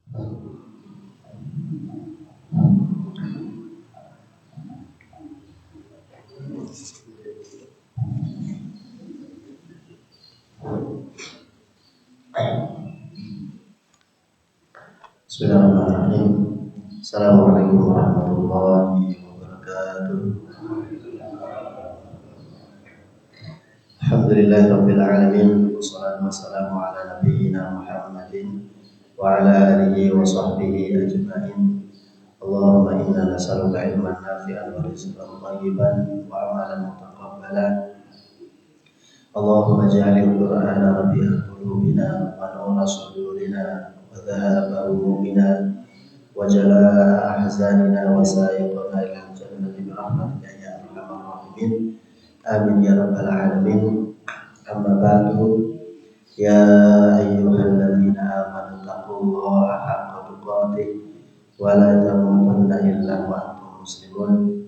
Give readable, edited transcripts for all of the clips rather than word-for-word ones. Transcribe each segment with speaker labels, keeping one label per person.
Speaker 1: Bismillahirrahmanirrahim. Assalamualaikum warahmatullahi wabarakatuh. Alhamdulillahirabbil alamin. Wassalatu wassalamu ala nabiyyina Muhammadin wa ala alihi wa sahbihi ajma'in. Allahumma inna nas'aluka ilman nafi'an wa rizqan thayyiban wa amalan mutaqabbalan. Allahumma ja'alil Qur'ana rabi'a qulubina wa nura sudurina wa dhahaba humumina wa jalaa ahzanina wa sa'iqana ilal jannati bi rahmatika ya arhamar rahimin. Amin ya rabbal alamin. Amma ba'du, ya ayyuhalladzina amanu taqullaha haqqa tuqatih wa la tamutunna illa wa antum muslimun.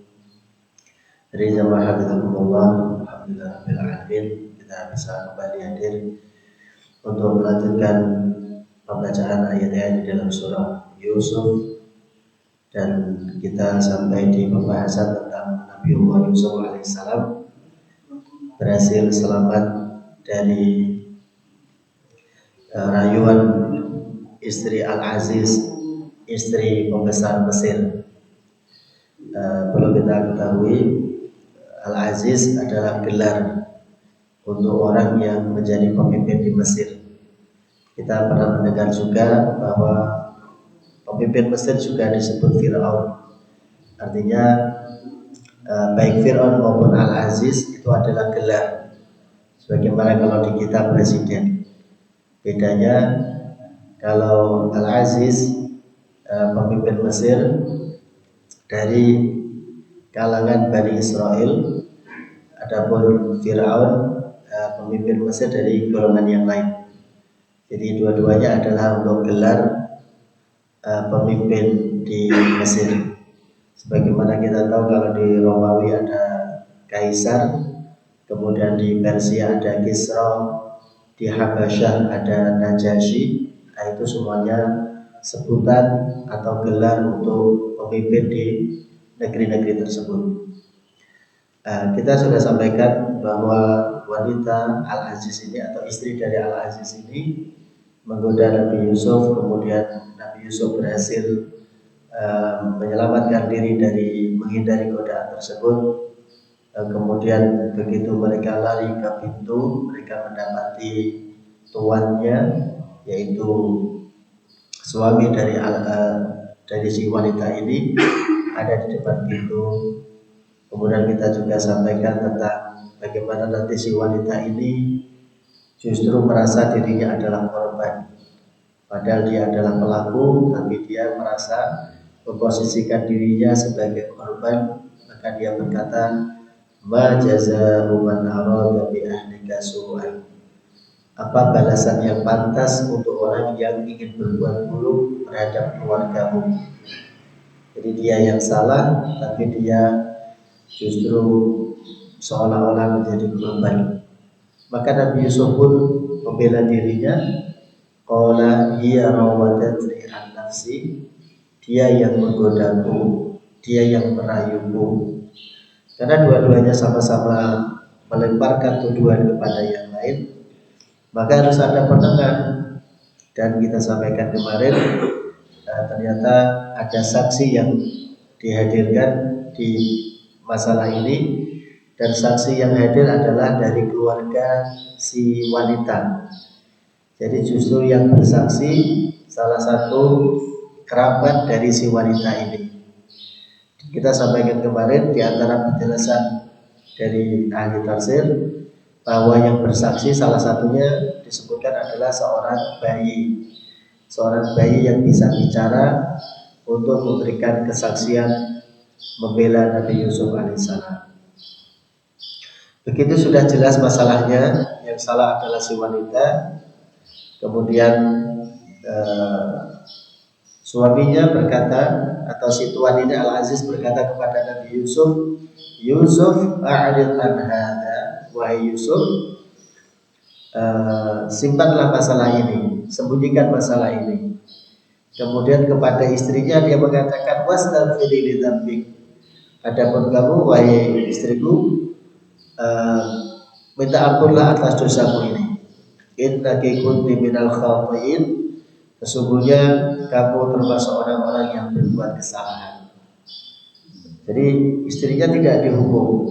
Speaker 1: Dari jamaah hafizakumullah, alhamdulillah rabbil alamin, kita bisa kembali hadir untuk melanjutkan pembacaan ayat-ayat di dalam surah Yusuf, dan kita sampai di pembahasan tentang Nabiullah Yusuf alaihissalam berhasil selamat dari rayuan istri Al-Aziz, istri pembesar Mesir. Perlu kita ketahui, Al-Aziz adalah gelar untuk orang yang menjadi pemimpin di Mesir. Kita pernah mendengar juga bahwa pemimpin Mesir juga disebut Fir'aun. Artinya baik Fir'aun maupun Al-Aziz itu adalah gelar. Sebagaimana kalau di kitab presiden. Bedanya kalau Al-Aziz pemimpin Mesir dari kalangan Bani Israel, adapun Fir'aun pemimpin Mesir dari golongan yang lain. Jadi dua-duanya adalah untuk gelar pemimpin di Mesir. Sebagaimana kita tahu kalau di Romawi ada Kaisar, kemudian di Persia ada Kisra, di Habasyah ada Najasyi. Nah, itu semuanya sebutan atau gelar untuk pemimpin di negeri-negeri tersebut. Kita sudah sampaikan bahwa wanita Al-Aziz ini atau istri dari Al-Aziz ini menggoda Nabi Yusuf, kemudian Nabi Yusuf berhasil menyelamatkan diri dari menghindari godaan tersebut. Kemudian begitu mereka lari ke pintu, mereka mendapati tuannya, yaitu suami dari si wanita ini ada di depan pintu. Kemudian kita juga sampaikan tentang bagaimana nanti si wanita ini justru merasa dirinya adalah korban, padahal dia adalah pelaku, tapi dia merasa memposisikan dirinya sebagai korban. Maka dia berkata, ma jazaa'u man arada bi ahlika su'an. Apa balasan yang pantas untuk orang yang ingin berbuat buruk terhadap keluargamu? Jadi dia yang salah, tapi dia justru seolah-olah menjadi korban. Maka Nabi Yusuf pun membela dirinya. Qala hiya rawadatni an nafsi. Dia yang menggodaku, dia yang merayuku. Karena dua-duanya sama-sama melemparkan tuduhan kepada yang lain, maka harus ada penengah. Dan kita sampaikan kemarin, ternyata ada saksi yang dihadirkan di masalah ini, dan saksi yang hadir adalah dari keluarga si wanita. Jadi justru yang bersaksi salah satu kerabat dari si wanita ini. Kita sampaikan kemarin di antara penjelasan dari ahli tafsir bahwa yang bersaksi salah satunya disebutkan adalah seorang bayi yang bisa bicara untuk memberikan kesaksian membela Nabi Yusuf alaihissalam. Begitu sudah jelas masalahnya, yang salah adalah si wanita. Kemudian suaminya berkata, atau si tuan ini Al-Aziz berkata kepada Nabi Yusuf, Yusuf a'rid an hadza, wahai Yusuf, simpanlah masalah ini, sembunyikan masalah ini. Kemudian kepada istrinya dia mengatakan wastaghfiri li dzambik. Adapun kamu wahai istriku, minta ampunlah atas dosamu ini. Innaki kunti minal khati'in. Sesungguhnya kamu termasuk orang-orang yang berbuat kesalahan. Jadi istrinya tidak dihukum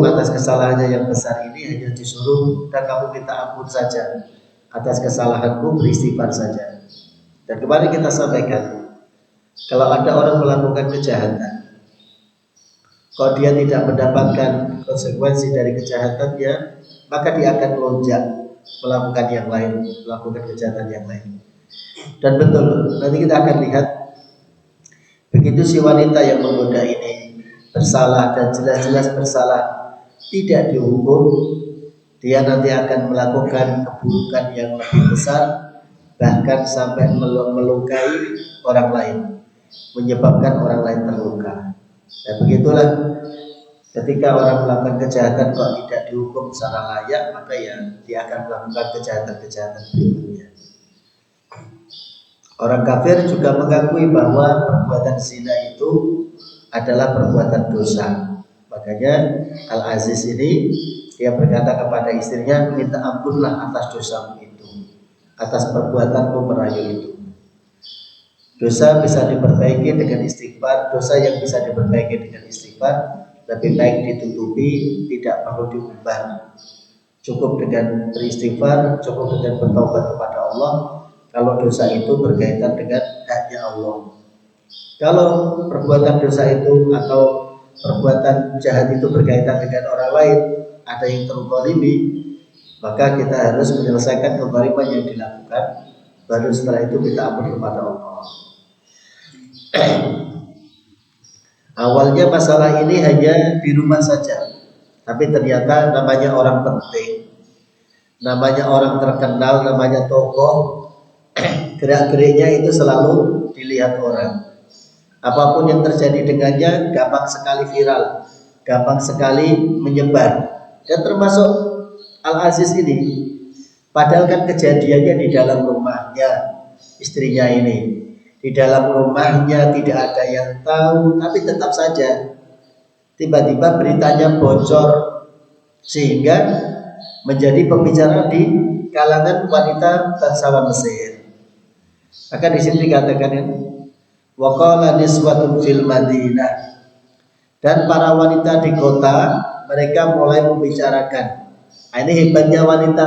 Speaker 1: atas kesalahannya yang besar ini, hanya disuruh dan kamu minta ampun saja atas kesalahanmu, beristighfar saja. Dan kemarin kita sampaikan, kalau ada orang melakukan kejahatan, kalau dia tidak mendapatkan konsekuensi dari kejahatannya, maka dia akan melonjak melakukan yang lain, melakukan kejahatan yang lain. Dan betul, nanti kita akan lihat, begitu si wanita yang menggoda ini bersalah dan jelas-jelas bersalah, tidak dihukum, dia nanti akan melakukan keburukan yang lebih besar, bahkan sampai melukai orang lain, menyebabkan orang lain terluka. Dan begitulah, ketika orang melakukan kejahatan kok tidak dihukum secara layak, maka ya dia akan melakukan kejahatan-kejahatan berikutnya. Orang kafir juga mengakui bahwa perbuatan zina itu adalah perbuatan dosa. Makanya Al-Aziz ini dia berkata kepada istrinya, minta ampunlah atas dosamu itu, atas perbuatanmu merayu itu. Dosa bisa diperbaiki dengan istighfar. Dosa yang bisa diperbaiki dengan istighfar lebih baik ditutupi, tidak perlu diubah. Cukup dengan beristighfar, cukup dengan bertobat kepada Allah. Kalau dosa itu berkaitan dengan haknya Allah. Kalau perbuatan dosa itu atau perbuatan jahat itu berkaitan dengan orang lain, ada yang terzalimi, maka kita harus menyelesaikan kezaliman yang dilakukan. Baru setelah itu kita ampun kepada Allah. Awalnya masalah ini hanya di rumah saja, tapi ternyata namanya orang penting, namanya orang terkenal, namanya tokoh, gerak-geriknya itu selalu dilihat orang. Apapun yang terjadi dengannya gampang sekali viral, gampang sekali menyebar. Dan termasuk Al-Aziz ini, padahal kan kejadiannya di dalam rumahnya istrinya ini. Di dalam rumahnya tidak ada yang tahu, tapi tetap saja tiba-tiba beritanya bocor sehingga menjadi pembicaraan di kalangan wanita bangsawan Mesir. Maka di sini dikatakan wa qala niswatun fil Madinah, dan para wanita di kota mereka mulai membicarakan. Nah, ini hebatnya wanita.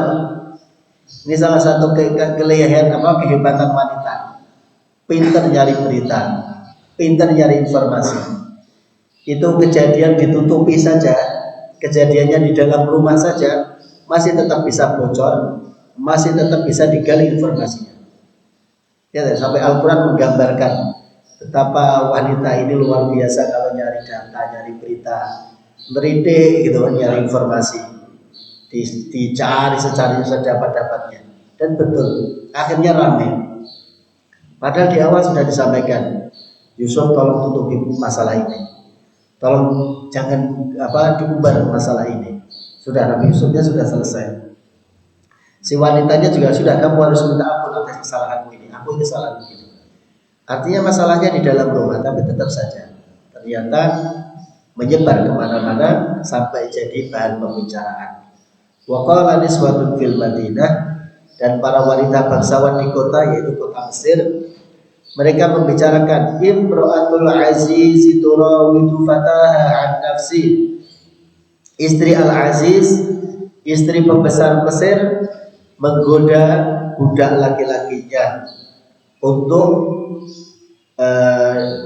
Speaker 1: Ini salah satu kehebatan wanita. Pinter nyari berita, pinter nyari informasi. Itu kejadian ditutupi saja, kejadiannya di dalam rumah saja, masih tetap bisa bocor, masih tetap bisa digali informasinya. Ya, sampai Al-Quran menggambarkan betapa wanita ini luar biasa kalau nyari data, nyari berita, meridik gitu, nyari informasi, dicari secari sedapat-dapatnya. Dan betul, akhirnya ramai. Padahal di awal sudah disampaikan, Yusuf tolong tutupi masalah ini, tolong jangan diumbar masalah ini. Sudah, Nabi Yusufnya sudah selesai. Si wanitanya juga sudah, kamu harus minta ampun atas kesalahanmu ini, aku kesalahan ini. Artinya masalahnya di dalam rumah, tapi tetap saja ternyata menyebar kemana-mana sampai jadi bahan pembicaraan. Wa qala niswatun fil Madinah, dan para wanita bangsawan di kota, yaitu kota Mesir, mereka membicarakan imra'atul aziz turawidu fataha an nafsi. Istri Al-Aziz, istri pembesar Mesir, menggoda budak laki-lakinya untuk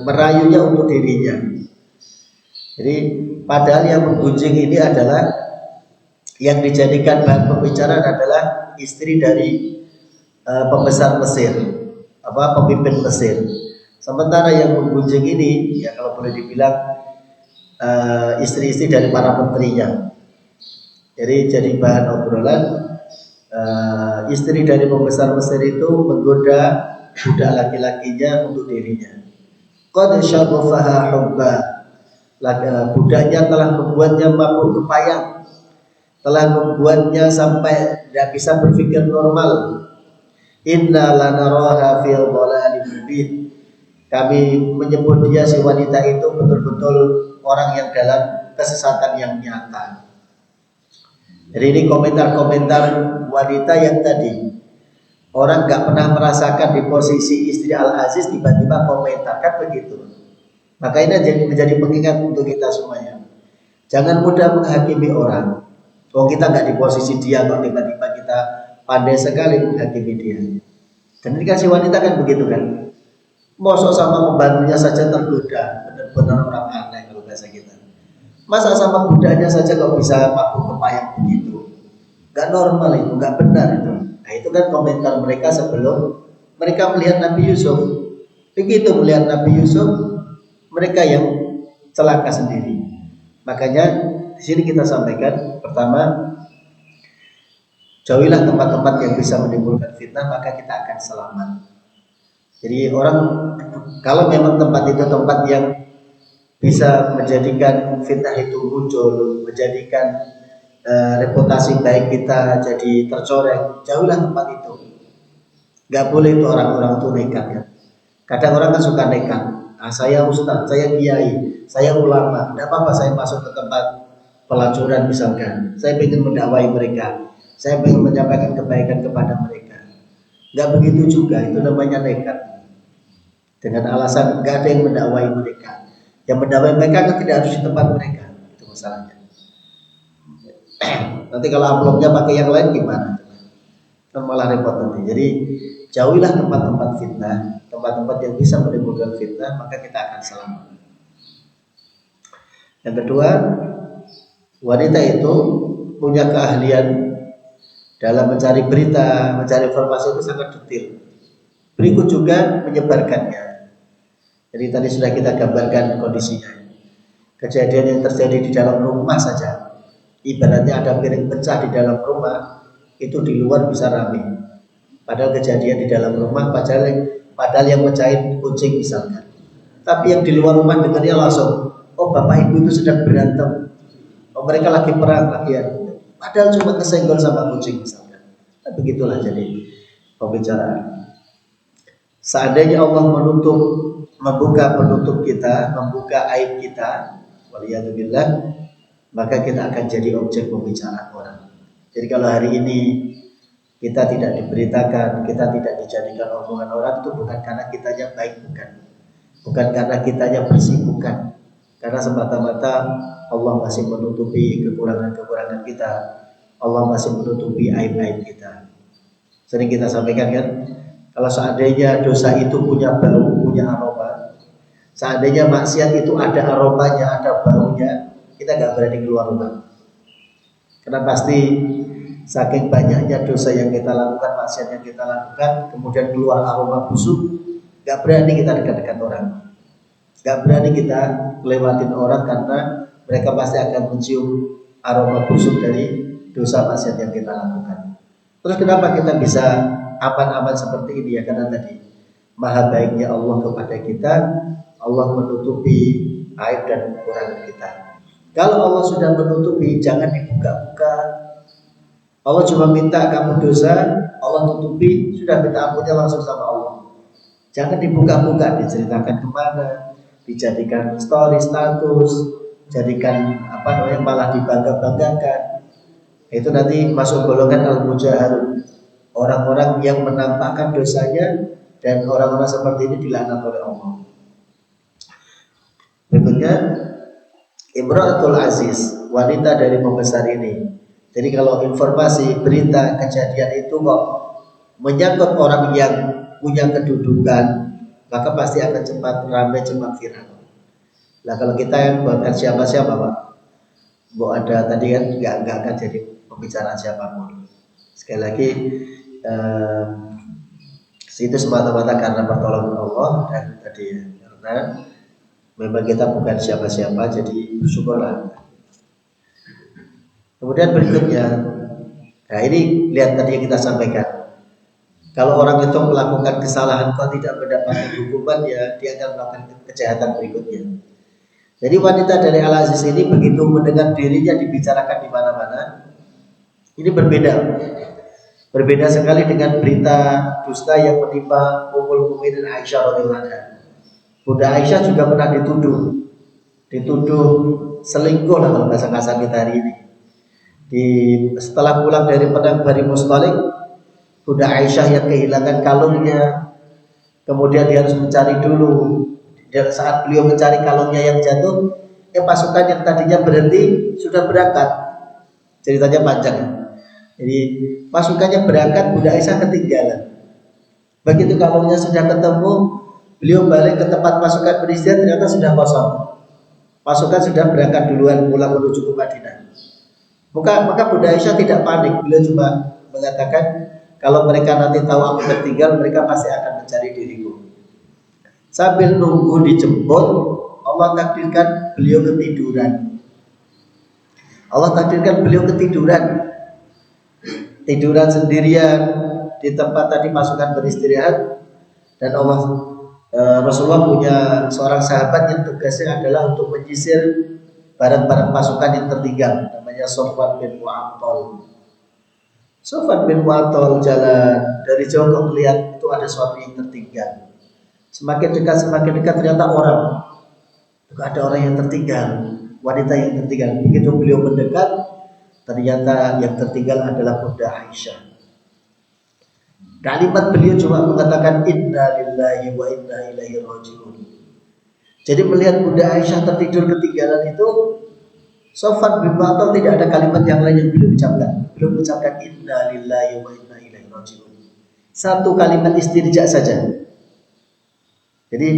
Speaker 1: merayunya untuk dirinya. Jadi padahal yang menggunjing ini adalah, yang dijadikan bahan pembicaraan adalah istri dari pembesar Mesir, pemimpin Mesir. Sementara yang menggunjing ini, ya kalau boleh dibilang istri-istri dari para menterinya. Jadi bahan obrolan, istri dari pembesar Mesir itu menggoda budak laki-lakinya untuk dirinya. Qad syaghafaha hubba, budaknya telah membuatnya mabuk kepayang, telah membuatnya sampai tidak bisa berpikir normal. Inna lanaraha fil dhalalin mubin. Kami menyebut dia si wanita itu betul-betul orang yang dalam kesesatan yang nyata. Jadi ini komentar-komentar wanita yang tadi orang nggak pernah merasakan di posisi istri Al-Aziz tiba-tiba komentar kan begitu. Maka ini menjadi pengingat untuk kita semuanya. Jangan mudah menghakimi orang. Kalau kita nggak di posisi dia, kalau tiba-tiba kita pandai sekali menghakimi dia. Dan ini kasih wanita kan begitu kan. Mosok sama pembantunya saja tergoda, benar-benar orang aneh kalau bahasa kita. Masa sama budaknya saja kok bisa paku kepayang begitu? Gak normal itu, gak benar itu. Nah itu kan komentar mereka sebelum mereka melihat Nabi Yusuf. Begitu melihat Nabi Yusuf, mereka yang celaka sendiri. Makanya di sini kita sampaikan pertama, jauhilah tempat-tempat yang bisa menimbulkan fitnah, maka kita akan selamat. Jadi orang kalau memang tempat itu tempat yang bisa menjadikan fitnah itu muncul, menjadikan reputasi baik kita jadi tercoreng, jauhlah tempat itu. Gak boleh itu orang-orang itu nekat kan. Kadang orang kan suka nekat. Saya ustaz, saya kiai, saya ulama, tidak apa-apa saya masuk ke tempat pelacuran misalkan. Saya ingin mendakwai mereka, saya ingin menyampaikan kebaikan kepada mereka. Gak begitu juga, itu namanya nekat. Dengan alasan nggak ada yang mendakwai mereka. Yang mendakwai mereka kan tidak harus di tempat mereka. Itu masalahnya. Nanti kalau amplopnya pakai yang lain gimana? Kan malah repot nanti. Jadi jauhilah tempat-tempat fitnah, tempat-tempat yang bisa menimbulkan fitnah, maka kita akan selamat. Yang kedua, wanita itu punya keahlian dalam mencari berita, mencari informasi itu sangat detail. Berikut juga menyebarkannya. Jadi tadi sudah kita gambarkan kondisinya. Kejadian yang terjadi di dalam rumah saja. Ibaratnya ada piring pecah di dalam rumah, itu di luar bisa ramai. Padahal kejadian di dalam rumah, padahal yang mecahin kucing misalkan. Tapi yang di luar rumah dengarnya langsung, oh bapak ibu itu sedang berantem. Oh mereka lagi perang lagi ya. Padahal cuma kesenggol sama kucing misalkan. Nah, begitulah jadi pembicaraan. Seandainya Allah membuka penutup kita, membuka aib kita, waliyadzubillah, maka kita akan jadi objek pembicaraan orang. Jadi kalau hari ini kita tidak diberitakan, kita tidak dijadikan omongan orang, itu bukan karena kitanya baik, bukan karena kitanya bersih, bukan. Karena semata-mata Allah masih menutupi kekurangan-kekurangan kita, Allah masih menutupi aib-aib kita. Sering kita sampaikan kan, kalau seandainya dosa itu punya bau, punya aroma, seandainya maksiat itu ada aromanya, ada baunya, kita nggak berani keluar rumah. Karena pasti saking banyaknya dosa yang kita lakukan, maksiat yang kita lakukan, kemudian keluar aroma busuk, nggak berani kita dekat-dekat orang, nggak berani kita lewatin orang karena mereka pasti akan mencium aroma busuk dari dosa maksiat yang kita lakukan. Terus kenapa kita bisa aman-aman seperti ini ya? Karena tadi maha baiknya Allah kepada kita, Allah menutupi aib dan kekurangan kita. Kalau Allah sudah menutupi, jangan dibuka-buka. Allah cuma minta kamu dosa, Allah tutupi, sudah minta ampunnya langsung sama Allah. Jangan dibuka-buka, diceritakan kemana, dijadikan story status, jadikan malah dibangga-banggakan. Itu nanti masuk golongan al-mujaharun, orang-orang yang menampakkan dosanya, dan orang-orang seperti ini dilaknat oleh Allah. Berikutnya Imra'atul Aziz, wanita dari pembesar ini. Jadi kalau informasi, berita, kejadian itu kok menyangkut orang yang punya kedudukan, maka pasti akan cepat ramai, cepat viral. Nah kalau kita yang bukan siapa-siapa Pak, ada tadi kan nggak akan jadi pembicaraan siapapun. Sekali lagi itu semata-mata karena pertolongan Allah dan tadi ya, karena memang kita bukan siapa-siapa, jadi bersyukurlah. Kemudian berikutnya, nah ini lihat tadi yang kita sampaikan. Kalau orang itu melakukan kesalahan kok tidak mendapatkan hukuman, ya dia akan melakukan kejahatan berikutnya. Jadi wanita dari Al-Aziz ini begitu mendengar dirinya dibicarakan di mana-mana, ini berbeda. Berbeda sekali dengan berita dusta yang menimpa Ummul Mukminin Aisyah radhiyallahu anha. Bunda Aisyah juga pernah dituduh selingkuh lah kalau bahasa kasar kita hari ini. Setelah pulang dari perang Bani Mustalik, Bunda Aisyah yang kehilangan kalungnya, kemudian dia harus mencari dulu. Dan saat beliau mencari kalungnya yang jatuh, pasukan yang tadinya berhenti sudah berangkat. Ceritanya panjang. Jadi pasukannya berangkat, Bunda Aisyah ketinggalan. Begitu kalungnya sudah ketemu, beliau balik ke tempat pasukan beristirahat, ternyata sudah kosong. Pasukan sudah berangkat duluan pulang menuju ke Madinah. Maka Bunda Aisyah tidak panik. Beliau cuma mengatakan, kalau mereka nanti tahu aku tertinggal, mereka pasti akan mencari diriku. Sambil nunggu dijemput, Allah takdirkan beliau ketiduran. Tiduran sendirian di tempat tadi pasukan beristirahat. Dan Rasulullah punya seorang sahabat yang tugasnya adalah untuk menyisir barang-barang pasukan yang tertinggal, namanya Sofwan bin Mu'attal. Sofwan bin Mu'attal jalan dari jauh kok melihat itu ada sesuatu yang tertinggal. Semakin dekat ternyata ada orang yang tertinggal, wanita yang tertinggal. Begitu beliau mendekat, ternyata yang tertinggal adalah Bunda Aisyah. Kalimat beliau cuma mengatakan inna lillahi wa inna ilaihi raji'un. Jadi melihat Bunda Aisyah tertidur ketinggalan itu, Sofwan bin Mu'attal tidak ada kalimat yang lain yang beliau ucapkan. Beliau mengucapkan inna lillahi wa inna ilaihi raji'un. Satu kalimat istirja saja. Jadi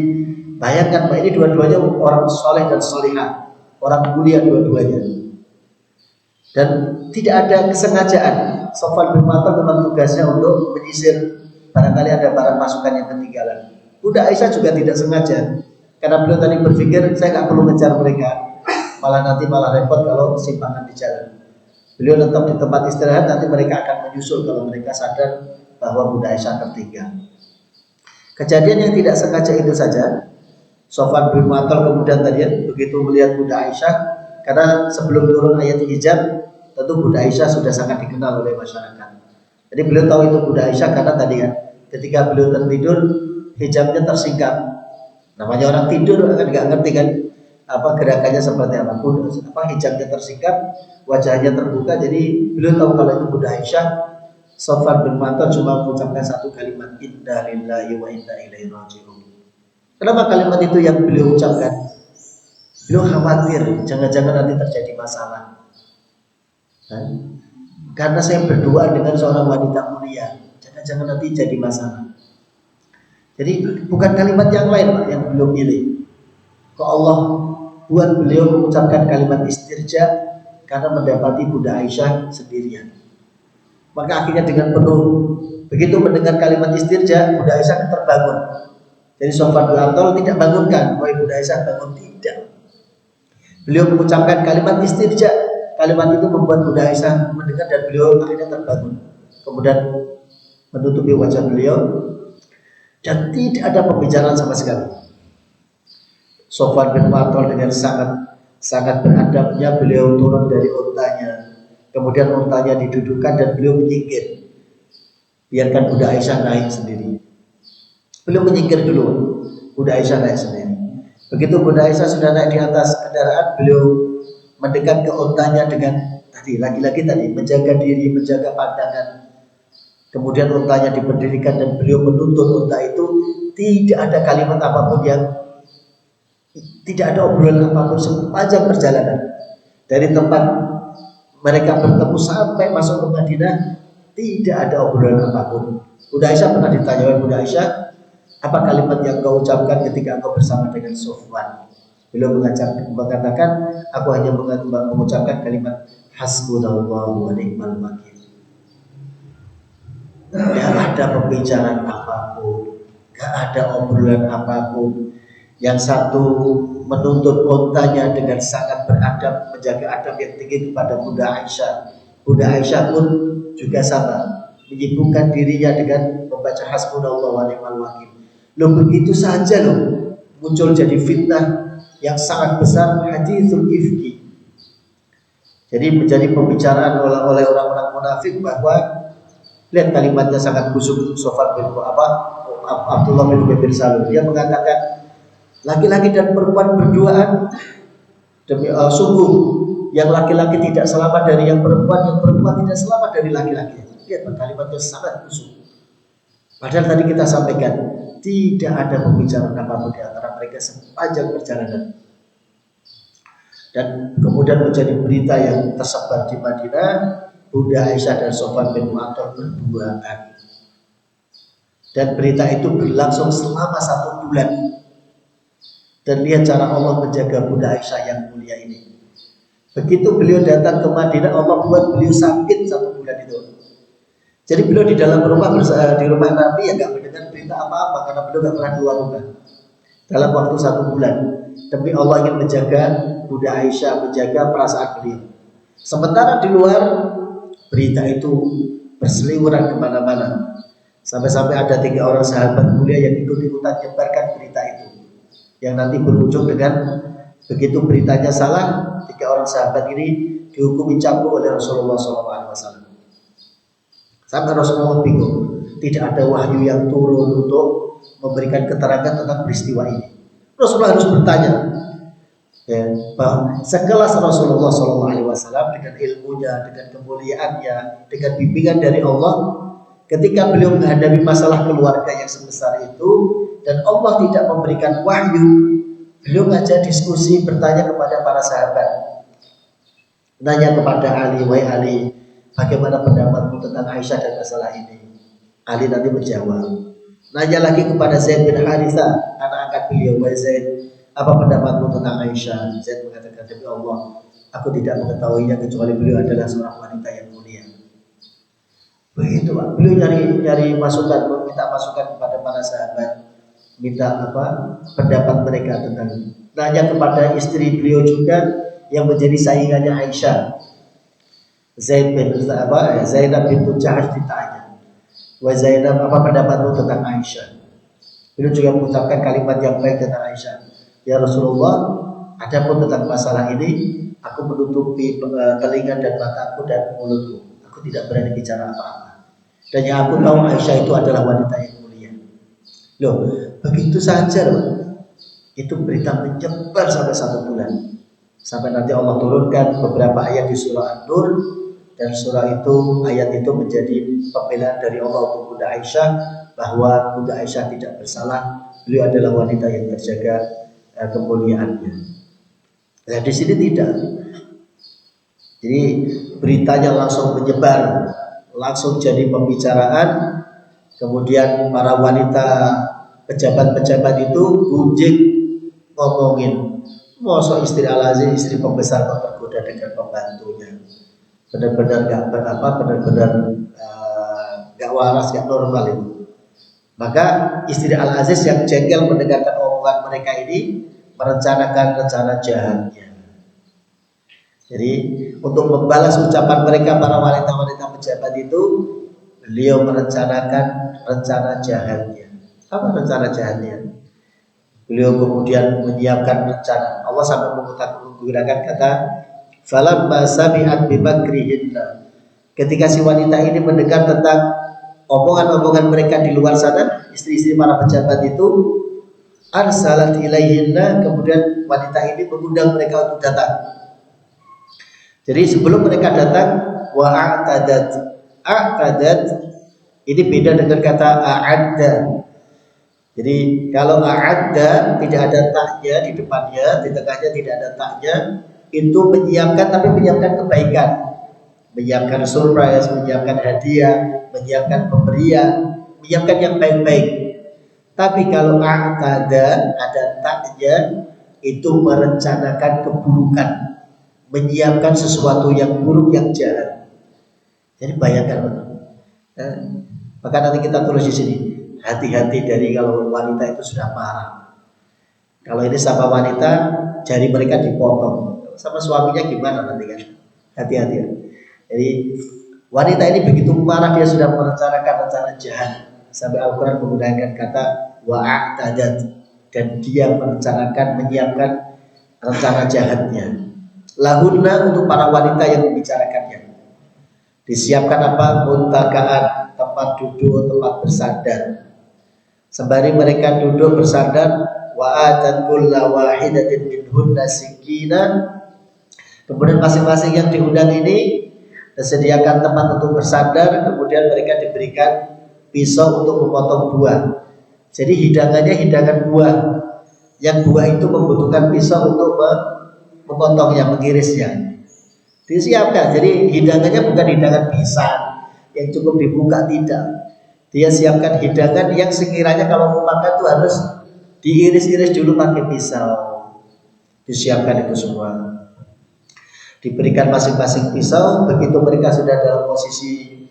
Speaker 1: bayangkan Pak, ini dua-duanya orang soleh dan solihah, orang mulia dua-duanya. Dan tidak ada kesengajaan. Sofwan bin Mu'attal memang tugasnya untuk menyisir barangkali ada barang pasukan yang ketinggalan. Bunda Aisyah juga tidak sengaja, karena beliau tadi berpikir saya nggak perlu ngejar mereka, malah repot kalau simpangan di jalan. Beliau tetap di tempat istirahat, nanti mereka akan menyusul kalau mereka sadar bahwa Bunda Aisyah tertinggal. Kejadian yang tidak sengaja itu saja. Sofwan bin Mu'attal kemudian tadi begitu melihat Bunda Aisyah, karena sebelum turun ayat hijab, tentu Bunda Aisyah sudah sangat dikenal oleh masyarakat. Jadi beliau tahu itu Bunda Aisyah karena tadi ketika beliau tertidur, hijabnya tersingkap. Namanya orang tidur kan nggak ngerti kan apa gerakannya seperti apa, hijabnya tersingkap, wajahnya terbuka. Jadi beliau tahu kalau itu Bunda Aisyah. Sofwan bin Mu'attal cuma mengucapkan satu kalimat inna lillahi wa inna ilaihi raji'un. Kenapa kalimat itu yang beliau ucapkan? Beliau khawatir jangan-jangan nanti terjadi masalah. Karena saya berdoa dengan seorang wanita mulia, jangan-jangan nanti jadi masalah. Jadi bukan kalimat yang lain Pak yang beliau pilih. Kok Allah buat beliau mengucapkan kalimat istirja karena mendapati Bunda Aisyah sendirian. Maka akhirnya dengan penuh, begitu mendengar kalimat istirja, Bunda Aisyah terbangun. Jadi Sofwan bin Mu'attal tidak bangunkan, wahai Bunda Aisyah bangun, tidak. Beliau mengucapkan kalimat istirja. Kalimat itu membuat Bunda Aisyah mendengar dan beliau akhirnya terbangun. Kemudian menutupi wajah beliau dan tidak ada pembicaraan sama sekali. Sofwan bin Mu'attal dengan sangat beradabnya beliau turun dari untanya. Kemudian untanya didudukkan dan beliau menyingkir. Biarkan Bunda Aisyah naik sendiri. Beliau menyingkir dulu, Bunda Aisyah naik sendiri. Begitu Bunda Aisyah sudah naik di atas kendaraan, beliau mendekat ke untanya dengan lagi-lagi menjaga diri, menjaga pandangan. Kemudian untanya diberdirikan dan beliau menuntun unta itu. Tidak ada kalimat apapun tidak ada obrolan apapun sepanjang perjalanan. Dari tempat mereka bertemu sampai masuk ke Madinah, tidak ada obrolan apapun. Bunda Aisyah pernah ditanya oleh Bunda Aisyah, apa kalimat yang kau ucapkan ketika engkau bersama dengan Sofwan? Beliau mengatakan, aku hanya mengucapkan kalimat hasbunallahu wa ni'mal wakil. Gak ada pembicaraan apapun, gak ada obrolan apapun. Yang satu menuntut untanya dengan sangat beradab, menjaga adab yang tinggi kepada Bunda Aisyah. Bunda Aisyah pun juga sama, menyibukkan dirinya dengan membaca hasbunallahu wa ni'mal wakil. Begitu saja muncul jadi fitnah yang sangat besar, haditsul ifki. Jadi menjadi pembicaraan oleh orang-orang munafik bahwa Lihat kalimatnya sangat busuk Sofwan bin Abdullah bin Ubay bin Salul. Dia mengatakan laki-laki dan perempuan berduaan demi sungguh yang laki-laki tidak selamat dari yang perempuan tidak selamat dari laki-laki. Lihat kalimatnya sangat busuk. Padahal tadi kita sampaikan tidak ada pembicaraan apapun di antara mereka sepanjang perjalanan. Dan kemudian menjadi berita yang tersebar di Madinah, Bunda Aisyah dan Sofwan bin Mu'attal berduaan. Dan berita itu berlangsung selama 1 bulan. Dan lihat cara Allah menjaga Bunda Aisyah yang mulia ini. Begitu beliau datang ke Madinah, Allah buat beliau sakit 1 bulan itu. Jadi beliau di dalam rumah di rumah Nabi ya nggak mendengar berita apa-apa karena beliau nggak pernah keluar rumah dalam waktu 1 bulan. Demi Allah ingin menjaga Bunda Aisyah, menjaga perasaan beliau. Sementara di luar berita itu berseliweran kemana-mana. Sampai-sampai ada 3 orang sahabat mulia yang ikut-ikutan menyebarkan berita itu. Yang nanti berujung dengan begitu beritanya salah, 3 orang sahabat ini dihukumi cambuk oleh Rasulullah SAW. Sampai Rasulullah bingung, tidak ada wahyu yang turun untuk memberikan keterangan tentang peristiwa ini. Rasulullah harus bertanya, ya, bahwa sekelas Rasulullah SAW dengan ilmunya, dengan kemuliaannya, dengan bimbingan dari Allah, ketika beliau menghadapi masalah keluarga yang sebesar itu, dan Allah tidak memberikan wahyu, beliau ngajak diskusi, bertanya kepada para sahabat, nanya kepada Ali, wahai Ali, bagaimana pendapatmu tentang Aisyah dan masalah ini? Ali nanti menjawab. Nanya lagi kepada Zaid bin Harithah, anak angkat beliau, wahai Zaid, apa pendapatmu tentang Aisyah? Zaid mengatakan, demi Allah, aku tidak mengetahuinya kecuali beliau adalah seorang wanita yang mulia. Begitu Pak, beliau nyari masukan, minta masukan kepada para sahabat, minta pendapat mereka tentang. Nanya kepada istri beliau juga yang menjadi saingannya Aisyah, Zainab bintu Jahash ditanya, wahai Zainab, apa pendapatmu tentang Aisyah? Beliau juga mengucapkan kalimat yang baik tentang Aisyah. Ya Rasulullah, adapun tentang masalah ini, aku menutupi telinga dan mataku dan mulutku. Aku tidak berani bicara apa-apa. Dan yang aku tahu Aisyah itu adalah wanita yang mulia. Loh, begitu saja loh. Itu berita menyebar sampai 1 bulan. Sampai nanti Allah turunkan beberapa ayat di surah An-Nur, dan surah itu, ayat itu menjadi pembelaan dari Allah untuk Bunda Aisyah, bahwa Bunda Aisyah tidak bersalah, beliau adalah wanita yang terjaga kemuliaannya. Nah di sini tidak. Jadi beritanya langsung menyebar, langsung jadi pembicaraan. Kemudian para wanita pejabat-pejabat itu gunjing ngomongin, masa istri Al-Aziz, istri pembesar kok tergoda dengan pembantunya. Benar-benar nggak waras, nggak normal itu. Maka istri Al-Aziz yang jengkel mendengarkan omongan mereka ini merencanakan rencana jahatnya. Jadi untuk membalas ucapan mereka para wanita-wanita pejabat itu, beliau merencanakan rencana jahatnya. Apa rencana jahatnya? Beliau kemudian menyiapkan rencana. Allah sampai menggunakan kata falamma sami'at bimakrihinna. Ketika si wanita ini mendengar tentang omongan-omongan mereka di luar sana, istri-istri para pejabat itu, arsalat ilaihinna, kemudian wanita ini mengundang mereka untuk datang. Jadi sebelum mereka datang, a'tadat ini beda dengan kata a'adda. Jadi kalau a'adda tidak ada taknya di depannya, di tengahnya tidak ada taknya, itu menyiapkan, tapi menyiapkan kebaikan, menyiapkan surprise, menyiapkan hadiah, menyiapkan pemberian, menyiapkan yang baik-baik. Tapi kalau a'tada ada taknya, itu merencanakan keburukan, menyiapkan sesuatu yang buruk, yang jahat. Jadi bayangkan, maka nanti kita tulis di sini, hati-hati dari kalau wanita itu sudah marah. Kalau ini sama wanita, jari mereka dipotong. Sama suaminya gimana nanti kan? Hati-hati ya. Jadi wanita ini begitu marah, dia sudah merencanakan rencana jahat. Sampai Al-Quran menggunakan kata wa'atadat, dan dia merencanakan, menyiapkan rencana jahatnya. Lahunna, untuk para wanita yang membicarakannya. Disiapkan apa? Muntakaan, tempat duduk, tempat bersandar. Sembari mereka duduk bersandar, wa atat kulla wahidatin minhunna sikina. Kemudian masing-masing yang diundang ini disediakan tempat untuk bersandar, kemudian mereka diberikan pisau untuk memotong buah. Jadi hidangannya hidangan buah. Yang buah itu membutuhkan pisau untuk memotongnya, mengirisnya. Disiapkan. Jadi hidangannya bukan hidangan pisang yang cukup dibuka, tidak. Dia siapkan hidangan yang sekiranya kalau mau makan itu harus diiris-iris dulu pakai pisau. Disiapkan itu semua. Diberikan masing-masing pisau. Begitu mereka sudah dalam posisi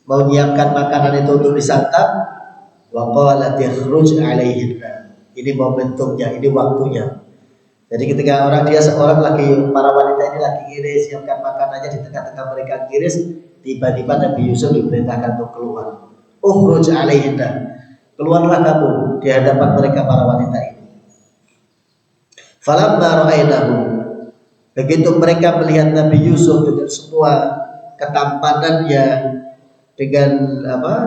Speaker 1: mau menyiapkan makanan itu untuk disantap, wa qalat yakhruj alaihinna. Ini momentumnya, ini waktunya. Jadi ketika seorang lagi, para wanita ini lagi ngiris, siapkan makanannya, di tengah-tengah mereka ngiris, tiba-tiba Nabi Yusuf diperintahkan untuk keluar. Ukhruj alaihinna. Keluarlah kamu di hadapan mereka para wanita ini. Falamma ra'ainahu. Begitu mereka melihat Nabi Yusuf dengan semua ketampanannya, dengan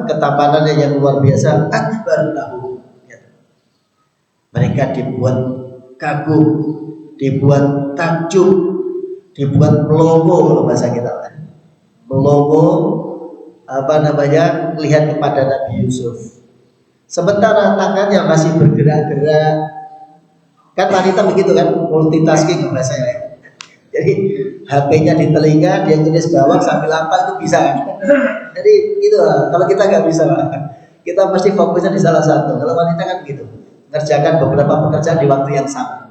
Speaker 1: ketampanannya yang luar biasa, akbarnahu. Mereka dibuat kagum, dibuat takjub, dibuat melongo, bahasa kita melongo, melihat kepada Nabi Yusuf. Sementara tangannya masih bergerak-gerak. Kan wanita begitu kan, multitasking bahasanya. Jadi HP-nya di telinga, dia tulis bawah sambil apa itu bisa kan. Jadi gitu lah. Kalau kita nggak bisa, kita pasti fokusnya di salah satu. Kalau wanita kan begitu, mengerjakan beberapa pekerjaan di waktu yang sama.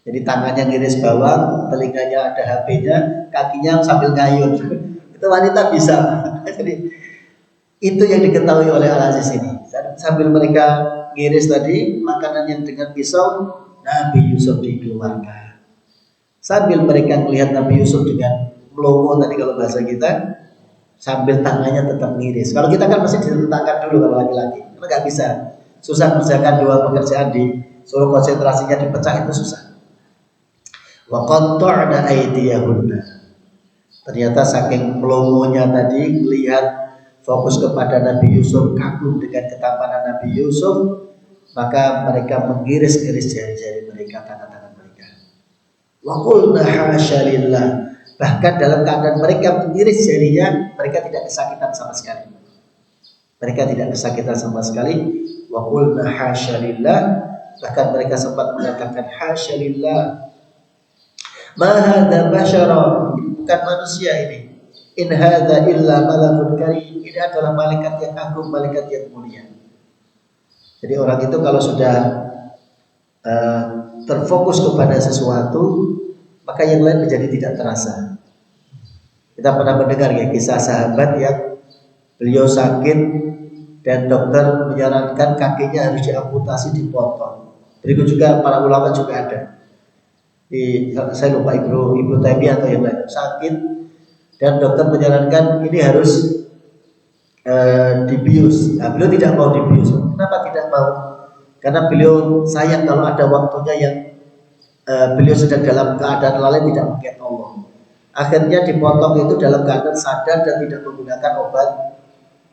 Speaker 1: Jadi tangannya ngiris bawang, telinganya ada HP-nya, kakinya sambil ngayun. Itu wanita bisa. Jadi itu yang diketahui oleh Al-Aziz ini. Sambil mereka ngiris tadi makanan yang dengan pisau, Nabi Yusuf dikeluarkan. Sambil mereka melihat Nabi Yusuf dengan melongo tadi kalau bahasa kita, sambil tangannya tetap ngiris. Kalau kita kan pasti diletakkan dulu kalau laki-laki. Kalau nggak bisa, susah mengerjakan dua pekerjaan suruh konsentrasinya dipecah itu susah. Wa qatta'na aydiyahunna. Ternyata saking melongonya tadi melihat fokus kepada Nabi Yusuf, kagum dengan ketampanan Nabi Yusuf, maka mereka mengiris-iris jari-jari mereka, tangan-tangan mereka. Wa qulna hasya lillah. Bahkan dalam keadaan mereka mengiris jarinya, mereka tidak kesakitan sama sekali. Mereka tidak kesakitan sama sekali. Wa qulna hasya lillah. Bahkan mereka sempat mengatakan hasya lillah. Ma hadza basyara, bukan manusia ini. In hadza illa malakun karim. Ini adalah malaikat yang agung, malaikat yang mulia. Jadi orang itu kalau sudah terfokus kepada sesuatu, maka yang lain menjadi tidak terasa. Kita pernah mendengar ya kisah sahabat yang beliau sakit dan dokter menyarankan kakinya harus diamputasi, dipotong. Berikut juga para ulama juga ada. Saya lupa Ibnu Taimiyah atau yang lain, sakit dan dokter menyarankan ini harus dibius. Nah, beliau tidak mau dibius. Kenapa tidak mau? Karena beliau sayang kalau ada waktunya yang beliau sedang dalam keadaan lalai, tidak mengingat Allah. Akhirnya dipotong itu dalam keadaan sadar dan tidak menggunakan obat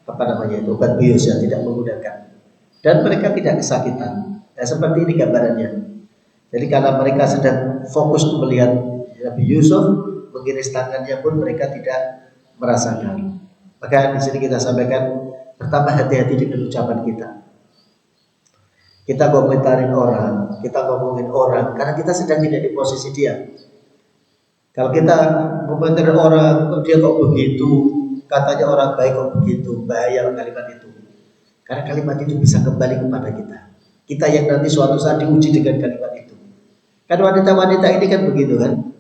Speaker 1: obat bius, ya, tidak menggunakan. Dan mereka tidak kesakitan. Nah, seperti ini gambarannya. Jadi karena mereka sedang fokus melihat Nabi Yusuf, mengiris tangannya pun mereka tidak merasakan. Maka di sini kita sampaikan, pertama hati-hati dengan ucapan kita. Kita komentarin orang, kita ngomongin orang, karena kita sedang tidak di posisi dia. Kalau kita komentarin orang, dia kok begitu, katanya orang baik kok begitu, bahaya kalimat itu. Karena kalimat itu bisa kembali kepada kita. Kita yang nanti suatu saat diuji dengan kalimat itu. Kan wanita-wanita ini kan begitu kan,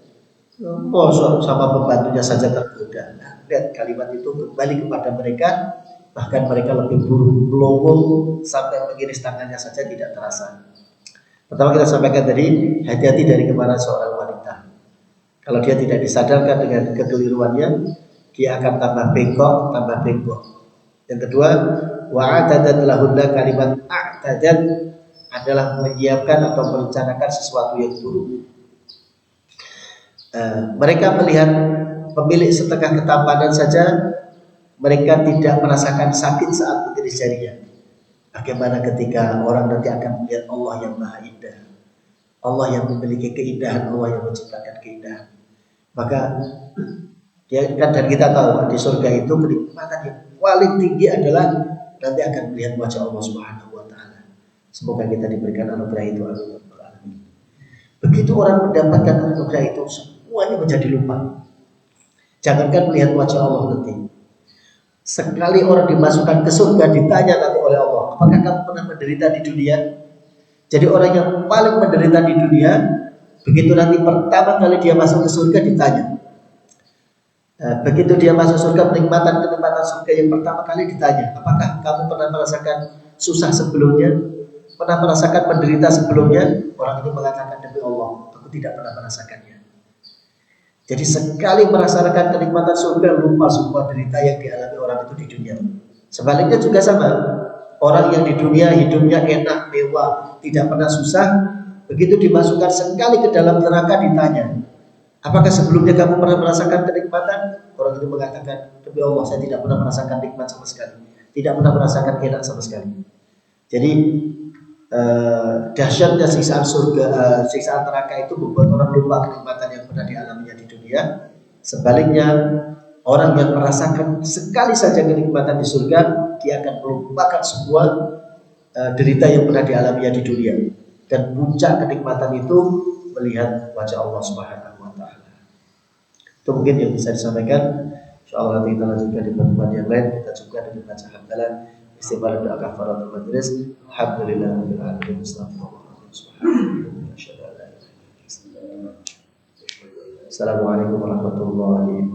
Speaker 1: sama pembantunya saja tergoda. Nah, lihat kalimat itu kembali kepada mereka, bahkan mereka lebih buruk, melongo sampai mengiris tangannya saja tidak terasa. Pertama kita sampaikan tadi, hati-hati dari kemarahan seorang wanita. Kalau dia tidak disadarkan dengan kekeliruannya, dia akan tambah bengkok. Yang kedua, wa'atadat lahunna, kalimat a'tadat adalah menyiapkan atau merencanakan sesuatu yang buruk. Mereka melihat pemilik setengah ketampanan saja, mereka tidak merasakan sakit saat mengiris jarinya. Bagaimana ketika orang nanti akan melihat Allah yang Maha Indah, Allah yang memiliki keindahan, Allah yang menciptakan keindahan. Maka ya kan, dan kita tahu di surga itu kenikmatan yang paling tinggi adalah nanti akan melihat wajah Allah Subhanahu wa taala. Semoga kita diberikan anugerah itu, amin. Begitu orang mendapatkan anugerah itu, semuanya menjadi lupa. Jangankan melihat wajah Allah nanti. Sekali orang dimasukkan ke surga, ditanya nanti oleh Allah, apakah kamu pernah menderita di dunia? Jadi orang yang paling menderita di dunia, begitu nanti pertama kali dia masuk ke surga ditanya. Begitu dia masuk surga, kenikmatan surga yang pertama kali ditanya, apakah kamu pernah merasakan susah sebelumnya? Pernah merasakan menderita sebelumnya? Orang itu mengatakan, demi Allah, aku tidak pernah merasakannya. Jadi sekali merasakan kenikmatan surga, lupa semua derita yang dialami orang itu di dunia. Sebaliknya juga sama. Orang yang di dunia hidupnya enak, mewah, tidak pernah susah, begitu dimasukkan sekali ke dalam neraka ditanya, apakah sebelumnya kamu pernah merasakan kenikmatan? Orang itu mengatakan, demi Allah, saya tidak pernah merasakan nikmat sama sekali, tidak pernah merasakan enak sama sekali. Jadi dahsyatnya siksaan surga, siksaan neraka itu membuat orang lupa kenikmatan yang pernah dialaminya di dunia. Sebaliknya, orang yang merasakan sekali saja kenikmatan di surga, dia akan melupakan semua derita yang pernah dialaminya di dunia. Dan puncak kenikmatan itu melihat wajah Allah Subhanahu wa taala. Itu mungkin yang bisa disampaikan. Insyaallah nanti kita lanjutkan di pertemuan yang lain. Kita juga dengan baca hamdalah, istighfar, doa kafaratul majlis. Alhamdulillahirabbil alamin. Assalamualaikum warahmatullahi wabarakatuh.